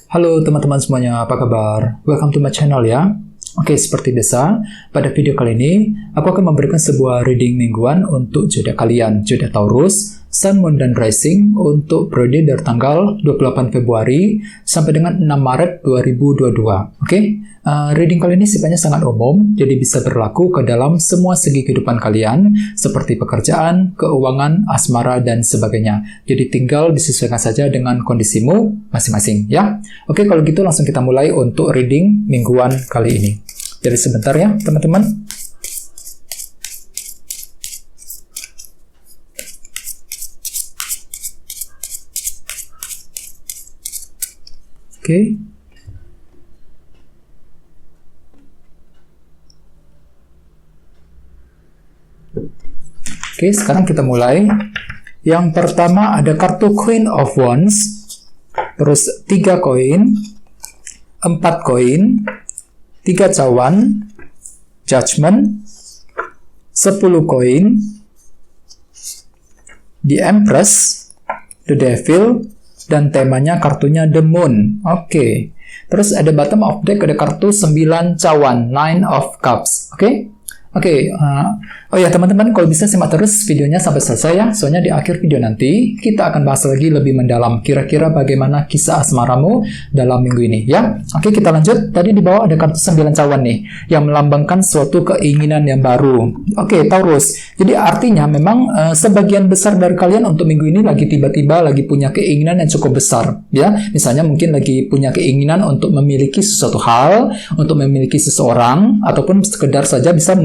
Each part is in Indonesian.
Halo teman-teman semuanya, apa kabar? Welcome to my channel ya. Oke, seperti biasa, pada video kali ini, aku akan memberikan sebuah reading mingguan untuk zodiak kalian, zodiak Taurus, Sun, Moon, dan Rising untuk periode dari tanggal 28 Februari sampai dengan 6 Maret 2022. Oke, reading kali ini sifatnya sangat umum, jadi bisa berlaku ke dalam semua segi kehidupan kalian, seperti pekerjaan, keuangan, asmara, dan sebagainya. Jadi tinggal disesuaikan saja dengan kondisimu masing-masing ya. Oke, kalau gitu langsung kita mulai untuk reading mingguan kali ini. Jadi sebentar ya teman-teman. Oke. Oke, sekarang kita mulai. Yang pertama ada kartu Queen of Wands, terus 3 koin, 4 koin, 3 cawan, Judgment, 10 koin, The Empress, The Devil, dan temanya kartunya The Moon. Oke. Terus ada bottom of deck, ada kartu 9 cawan, 9 of Cups. Oke. Oh ya teman-teman, kalau bisa simak terus videonya sampai selesai ya. Soalnya di akhir video nanti kita akan bahas lagi lebih mendalam kira-kira bagaimana kisah asmaramu dalam minggu ini ya. Oke, kita lanjut. Tadi di bawah ada kartu 9 cawan nih yang melambangkan suatu keinginan yang baru. Oke, Taurus. Jadi artinya memang sebagian besar dari kalian untuk minggu ini lagi tiba-tiba lagi punya keinginan yang cukup besar ya. Misalnya mungkin lagi punya keinginan untuk memiliki sesuatu hal, untuk memiliki seseorang, ataupun sekedar saja bisa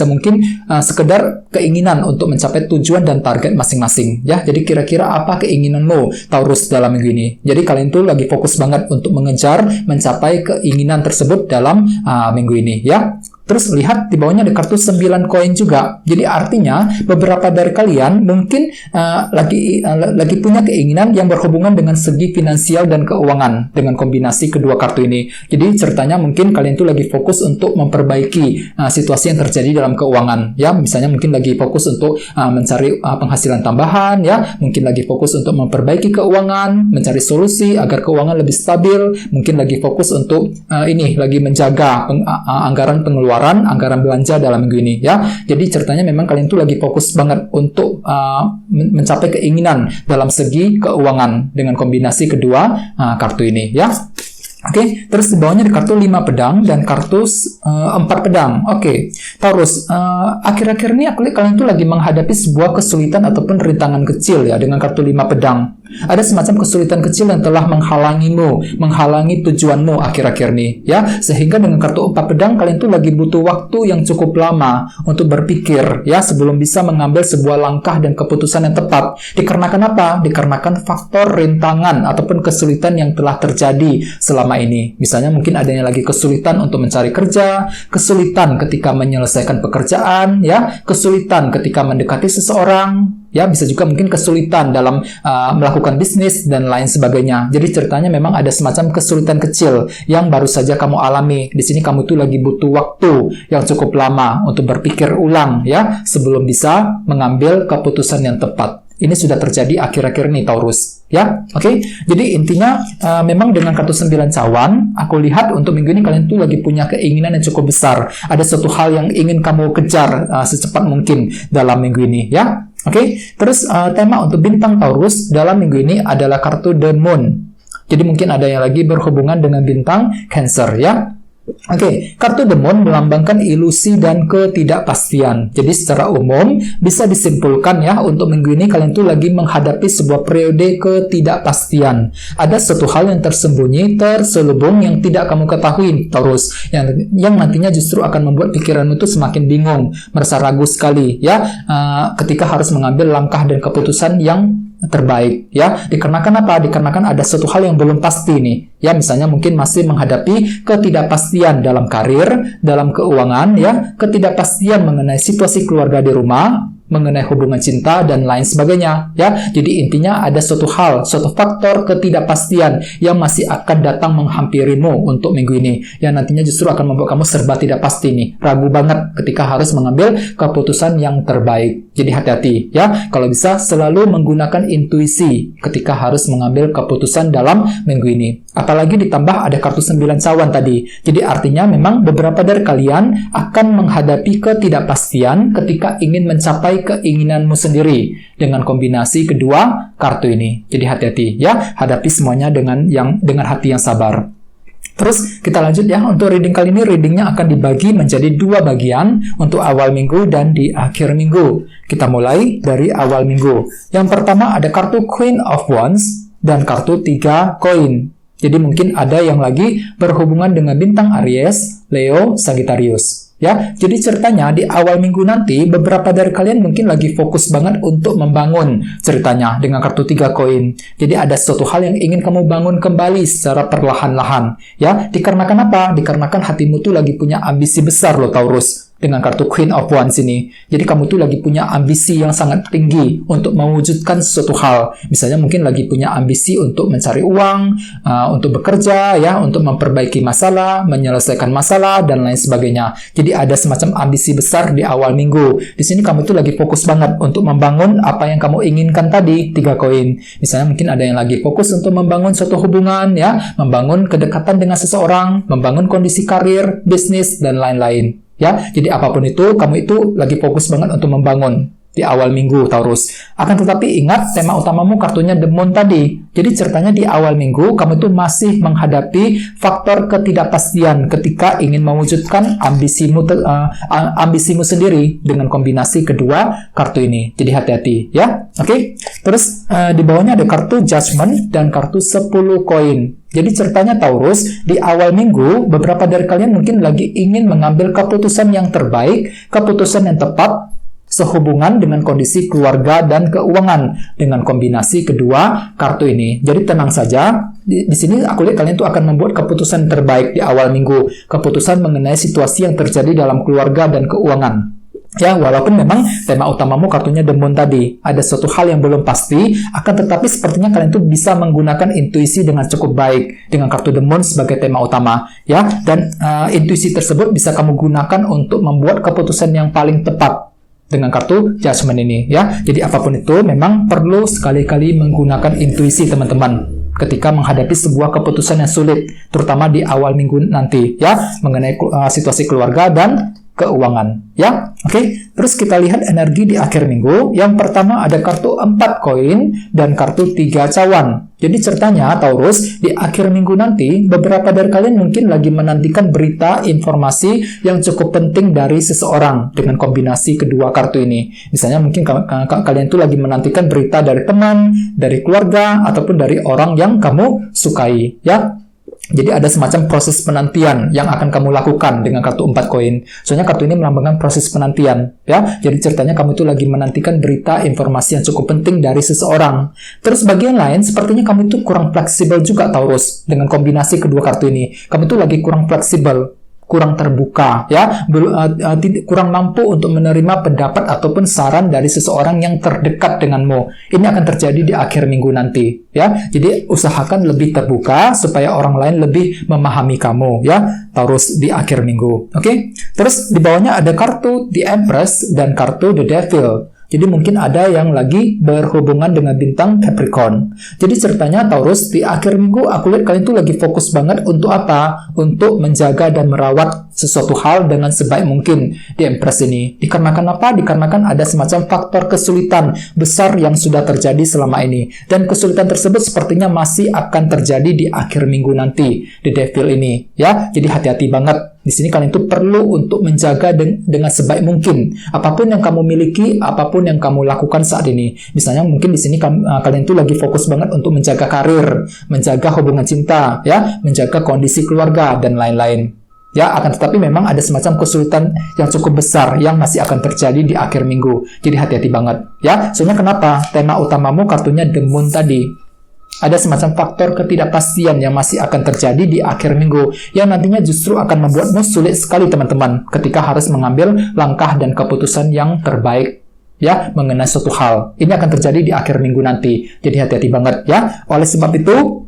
mungkin sekedar keinginan untuk mencapai tujuan dan target masing-masing ya. Jadi kira-kira apa keinginanmu Taurus dalam minggu ini? Jadi kalian tuh lagi fokus banget untuk mencapai keinginan tersebut dalam minggu ini ya. Terus lihat di bawahnya ada kartu 9 koin juga. Jadi artinya beberapa dari kalian mungkin lagi punya keinginan yang berhubungan dengan segi finansial dan keuangan dengan kombinasi kedua kartu ini. Jadi ceritanya mungkin kalian tuh lagi fokus untuk memperbaiki situasi yang terjadi dalam keuangan ya. Misalnya mungkin lagi fokus untuk mencari penghasilan tambahan ya. Mungkin lagi fokus untuk memperbaiki keuangan, mencari solusi agar keuangan lebih stabil. Mungkin lagi fokus untuk lagi menjaga anggaran pengeluaran, anggaran belanja dalam minggu ini ya. Jadi ceritanya memang kalian tuh lagi fokus banget untuk mencapai keinginan dalam segi keuangan dengan kombinasi kedua kartu ini ya. Oke, terus di bawahnya ada kartu 5 pedang dan kartu 4 pedang. Oke, Taurus, akhir-akhir ini aku lihat kalian tuh lagi menghadapi sebuah kesulitan ataupun rintangan kecil ya dengan kartu 5 pedang. Ada semacam kesulitan kecil yang telah menghalangi tujuanmu akhir-akhir ini ya. Sehingga dengan kartu 4 pedang kalian tuh lagi butuh waktu yang cukup lama untuk berpikir ya sebelum bisa mengambil sebuah langkah dan keputusan yang tepat. Dikarenakan apa? Dikarenakan faktor rintangan ataupun kesulitan yang telah terjadi selama ini. Misalnya mungkin adanya lagi kesulitan untuk mencari kerja, kesulitan ketika menyelesaikan pekerjaan ya, kesulitan ketika mendekati seseorang ya, bisa juga mungkin kesulitan dalam melakukan bisnis dan lain sebagainya. Jadi ceritanya memang ada semacam kesulitan kecil yang baru saja kamu alami. Di sini kamu tuh lagi butuh waktu yang cukup lama untuk berpikir ulang ya sebelum bisa mengambil keputusan yang tepat. Ini sudah terjadi akhir-akhir ini Taurus ya. Oke. Jadi intinya memang dengan kartu 9 cawan, aku lihat untuk minggu ini kalian tuh lagi punya keinginan yang cukup besar. Ada suatu hal yang ingin kamu kejar secepat mungkin dalam minggu ini ya. Oke. Terus tema untuk bintang Taurus dalam minggu ini adalah kartu The Moon. Jadi mungkin ada yang lagi berhubungan dengan bintang Cancer ya. Oke, kartu The Moon melambangkan ilusi dan ketidakpastian. Jadi secara umum bisa disimpulkan ya untuk minggu ini kalian tuh lagi menghadapi sebuah periode ketidakpastian. Ada suatu hal yang tersembunyi, terselubung yang tidak kamu ketahui Taurus, yang nantinya justru akan membuat pikiranmu tuh semakin bingung, merasa ragu sekali ya ketika harus mengambil langkah dan keputusan yang terbaik ya. Dikarenakan apa? Dikarenakan ada suatu hal yang belum pasti nih ya. Misalnya mungkin masih menghadapi ketidakpastian dalam karir, dalam keuangan ya, ketidakpastian mengenai situasi keluarga di rumah, mengenai hubungan cinta dan lain sebagainya, ya. Jadi intinya ada suatu hal, suatu faktor ketidakpastian yang masih akan datang menghampirimu untuk minggu ini, yang nantinya justru akan membuat kamu serba tidak pasti nih, ragu banget ketika harus mengambil keputusan yang terbaik. Jadi hati-hati, ya. Kalau bisa selalu menggunakan intuisi ketika harus mengambil keputusan dalam minggu ini. Apalagi ditambah ada kartu 9 cawan tadi. Jadi artinya memang beberapa dari kalian akan menghadapi ketidakpastian ketika ingin mencapai keinginanmu sendiri dengan kombinasi kedua kartu ini. Jadi hati-hati, ya. Hadapi semuanya dengan hati yang sabar. Terus kita lanjut ya, untuk reading kali ini readingnya akan dibagi menjadi 2 bagian untuk awal minggu dan di akhir minggu. Kita mulai dari awal minggu. Yang pertama ada kartu Queen of Wands dan kartu 3 koin. Jadi mungkin ada yang lagi berhubungan dengan bintang Aries, Leo, Sagittarius. Ya, jadi ceritanya di awal minggu nanti beberapa dari kalian mungkin lagi fokus banget untuk membangun ceritanya dengan kartu 3 koin. Jadi ada suatu hal yang ingin kamu bangun kembali secara perlahan-lahan. Ya, dikarenakan apa? Dikarenakan hatimu tuh lagi punya ambisi besar loh Taurus. Dengan kartu Queen of Wands ini. Jadi kamu tuh lagi punya ambisi yang sangat tinggi untuk mewujudkan sesuatu hal. Misalnya mungkin lagi punya ambisi untuk mencari uang, untuk bekerja, ya, untuk memperbaiki masalah, menyelesaikan masalah, dan lain sebagainya. Jadi ada semacam ambisi besar di awal minggu. Di sini kamu tuh lagi fokus banget untuk membangun apa yang kamu inginkan tadi, 3 koin. Misalnya mungkin ada yang lagi fokus untuk membangun suatu hubungan, ya, membangun kedekatan dengan seseorang, membangun kondisi karir, bisnis, dan lain-lain. Ya, jadi apapun itu, kamu itu lagi fokus banget untuk membangun di awal minggu, Taurus. Akan tetapi ingat, tema utamamu kartunya The Moon tadi. Jadi ceritanya di awal minggu, kamu itu masih menghadapi faktor ketidakpastian ketika ingin mewujudkan ambisimu sendiri dengan kombinasi kedua kartu ini. Jadi hati-hati, ya. Oke. Terus di bawahnya ada kartu Judgment dan kartu 10 koin. Jadi ceritanya Taurus, di awal minggu, beberapa dari kalian mungkin lagi ingin mengambil keputusan yang terbaik, keputusan yang tepat, sehubungan dengan kondisi keluarga dan keuangan dengan kombinasi kedua kartu ini. Jadi tenang saja, di sini aku lihat kalian tuh akan membuat keputusan terbaik di awal minggu, keputusan mengenai situasi yang terjadi dalam keluarga dan keuangan. Ya, walaupun memang tema utamamu kartunya The Moon tadi, ada suatu hal yang belum pasti, akan tetapi sepertinya kalian tuh bisa menggunakan intuisi dengan cukup baik dengan kartu The Moon sebagai tema utama, ya. Dan intuisi tersebut bisa kamu gunakan untuk membuat keputusan yang paling tepat dengan kartu Judgment ini, ya. Jadi apapun itu memang perlu sekali-kali menggunakan intuisi, teman-teman, ketika menghadapi sebuah keputusan yang sulit, terutama di awal minggu nanti, ya, mengenai situasi keluarga dan keuangan, ya. Oke. Terus kita lihat energi di akhir minggu. Yang pertama ada kartu 4 koin dan kartu 3 cawan. Jadi ceritanya Taurus, di akhir minggu nanti beberapa dari kalian mungkin lagi menantikan berita, informasi yang cukup penting dari seseorang dengan kombinasi kedua kartu ini. Misalnya mungkin kalian tuh lagi menantikan berita dari teman, dari keluarga, ataupun dari orang yang kamu sukai, ya. Jadi ada semacam proses penantian yang akan kamu lakukan dengan kartu 4 koin. Soalnya kartu ini melambangkan proses penantian, ya. Jadi ceritanya kamu itu lagi menantikan berita, informasi yang cukup penting dari seseorang. Terus bagian lain, sepertinya kamu itu kurang fleksibel juga, Taurus, dengan kombinasi kedua kartu ini. Kamu itu lagi kurang fleksibel, kurang terbuka, ya, kurang mampu untuk menerima pendapat ataupun saran dari seseorang yang terdekat denganmu. Ini akan terjadi di akhir minggu nanti, ya. Jadi usahakan lebih terbuka supaya orang lain lebih memahami kamu, ya, Taurus, di akhir minggu. Oke. Terus di bawahnya ada kartu The Empress dan kartu The Devil. Jadi mungkin ada yang lagi berhubungan dengan bintang Capricorn. Jadi ceritanya Taurus, di akhir minggu aku lihat kalian tuh lagi fokus banget untuk apa? Untuk menjaga dan merawat sesuatu hal dengan sebaik mungkin di Empress ini. Dikarenakan apa? Dikarenakan ada semacam faktor kesulitan besar yang sudah terjadi selama ini. Dan kesulitan tersebut sepertinya masih akan terjadi di akhir minggu nanti, di Devil ini, ya. Jadi hati-hati banget. Di sini kalian itu perlu untuk menjaga dengan sebaik mungkin apapun yang kamu miliki, apapun yang kamu lakukan saat ini. Misalnya mungkin di sini kalian itu lagi fokus banget untuk menjaga karir, menjaga hubungan cinta, ya, menjaga kondisi keluarga dan lain-lain. Ya, akan tetapi memang ada semacam kesulitan yang cukup besar yang masih akan terjadi di akhir minggu. Jadi hati-hati banget, ya. Soalnya kenapa? Tema utamamu kartunya The Moon tadi. Ada semacam faktor ketidakpastian yang masih akan terjadi di akhir minggu yang nantinya justru akan membuatmu sulit sekali, teman-teman, ketika harus mengambil langkah dan keputusan yang terbaik, ya mengenai suatu hal. Ini akan terjadi di akhir minggu nanti. Jadi hati-hati banget ya. Oleh sebab itu,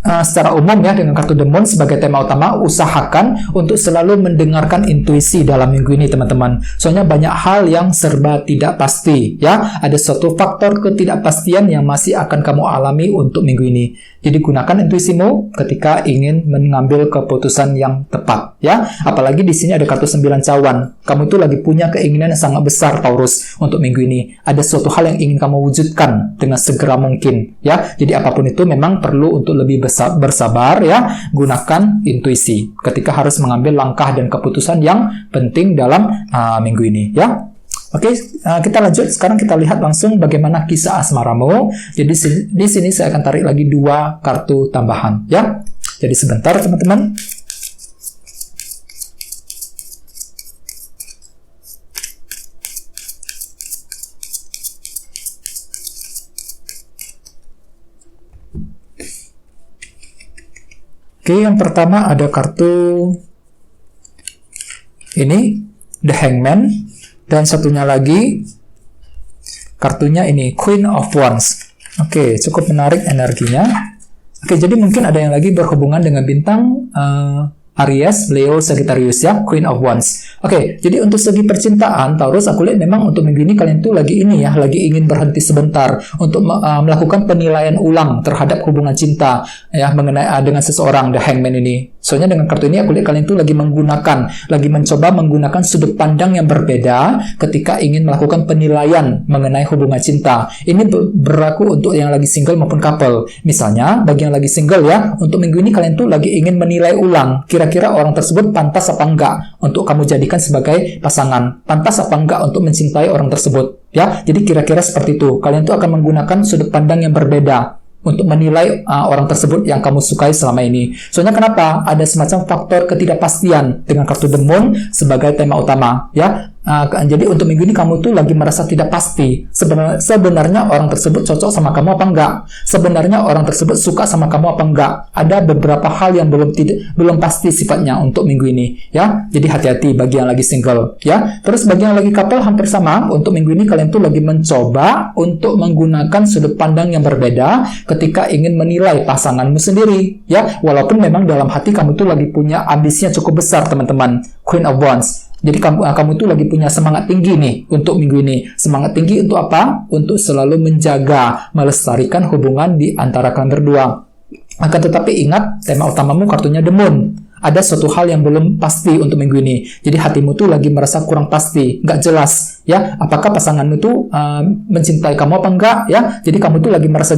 secara umum ya, dengan kartu The Moon sebagai tema utama, usahakan untuk selalu mendengarkan intuisi dalam minggu ini teman-teman. Soalnya banyak hal yang serba tidak pasti ya. Ada suatu faktor ketidakpastian yang masih akan kamu alami untuk minggu ini. Jadi gunakan intuisimu ketika ingin mengambil keputusan yang tepat ya. Apalagi di sini ada kartu 9 cawan. Kamu itu lagi punya keinginan yang sangat besar Taurus untuk minggu ini. Ada suatu hal yang ingin kamu wujudkan dengan segera mungkin ya. Jadi apapun itu memang perlu untuk lebih bersabar ya. Gunakan intuisi ketika harus mengambil langkah dan keputusan yang penting dalam minggu ini ya. Oke, kita lanjut. Sekarang kita lihat langsung bagaimana kisah asmaramu. Jadi di sini saya akan tarik lagi 2 kartu tambahan ya. Jadi sebentar teman-teman. Oke, yang pertama ada kartu ini, The Hangman. Dan satunya lagi, kartunya ini, Queen of Wands. Oke, cukup menarik energinya. Oke, jadi mungkin ada yang lagi berhubungan dengan bintang Aries, Leo, Sagittarius ya, Queen of Wands. Oke, jadi untuk segi percintaan, Taurus, aku lihat memang untuk minggu ini kalian tuh lagi ini ya, lagi ingin berhenti sebentar untuk melakukan penilaian ulang terhadap hubungan cinta ya mengenai dengan seseorang, The Hangman ini. Soalnya dengan kartu ini aku lihat kalian tuh lagi mencoba menggunakan sudut pandang yang berbeda ketika ingin melakukan penilaian mengenai hubungan cinta. Ini berlaku untuk yang lagi single maupun couple. Misalnya, bagi yang lagi single ya, untuk minggu ini kalian tuh lagi ingin menilai ulang kira-kira orang tersebut pantas apa enggak untuk kamu jadikan sebagai pasangan, pantas apa enggak untuk mencintai orang tersebut ya. Jadi kira-kira seperti itu. Kalian tuh akan menggunakan sudut pandang yang berbeda untuk menilai orang tersebut yang kamu sukai selama ini. Soalnya kenapa? Ada semacam faktor ketidakpastian dengan kartu The Moon sebagai tema utama ya. Jadi untuk minggu ini kamu tuh lagi merasa tidak pasti sebenarnya orang tersebut cocok sama kamu apa enggak, sebenarnya orang tersebut suka sama kamu apa enggak. Ada beberapa hal yang belum pasti sifatnya untuk minggu ini ya. Jadi hati-hati bagi yang lagi single ya. Terus bagi yang lagi couple hampir sama. Untuk minggu ini kalian tuh lagi mencoba untuk menggunakan sudut pandang yang berbeda ketika ingin menilai pasanganmu sendiri ya. Walaupun memang dalam hati kamu tuh lagi punya ambisinya cukup besar teman-teman, Queen of Wands. Jadi kamu tuh lagi punya semangat tinggi nih untuk minggu ini. Semangat tinggi untuk apa? Untuk selalu menjaga, melestarikan hubungan di antara kalian berdua. Akan tetapi ingat, tema utamamu kartunya The Moon. Ada suatu hal yang belum pasti untuk minggu ini. Jadi hatimu tuh lagi merasa kurang pasti, nggak jelas ya. Apakah pasanganmu tuh mencintai kamu apa enggak ya? Jadi kamu tuh lagi merasa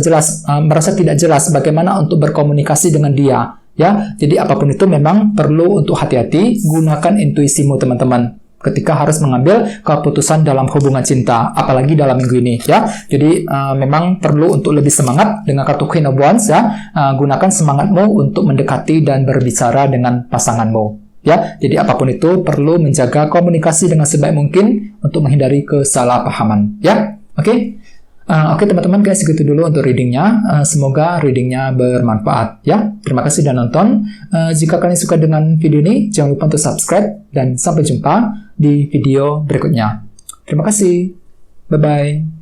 tidak jelas bagaimana untuk berkomunikasi dengan dia. Ya, jadi apapun itu memang perlu untuk hati-hati, gunakan intuisimu teman-teman ketika harus mengambil keputusan dalam hubungan cinta, apalagi dalam minggu ini ya. Jadi memang perlu untuk lebih semangat dengan kartu Queen of Wands ya. Gunakan semangatmu untuk mendekati dan berbicara dengan pasanganmu ya. Jadi apapun itu perlu menjaga komunikasi dengan sebaik mungkin untuk menghindari kesalahpahaman ya. Oke. Oke teman-teman, guys, segitu dulu untuk readingnya. Semoga readingnya bermanfaat ya. Terima kasih sudah nonton. Jika kalian suka dengan video ini, jangan lupa untuk subscribe dan sampai jumpa di video berikutnya. Terima kasih. Bye-bye.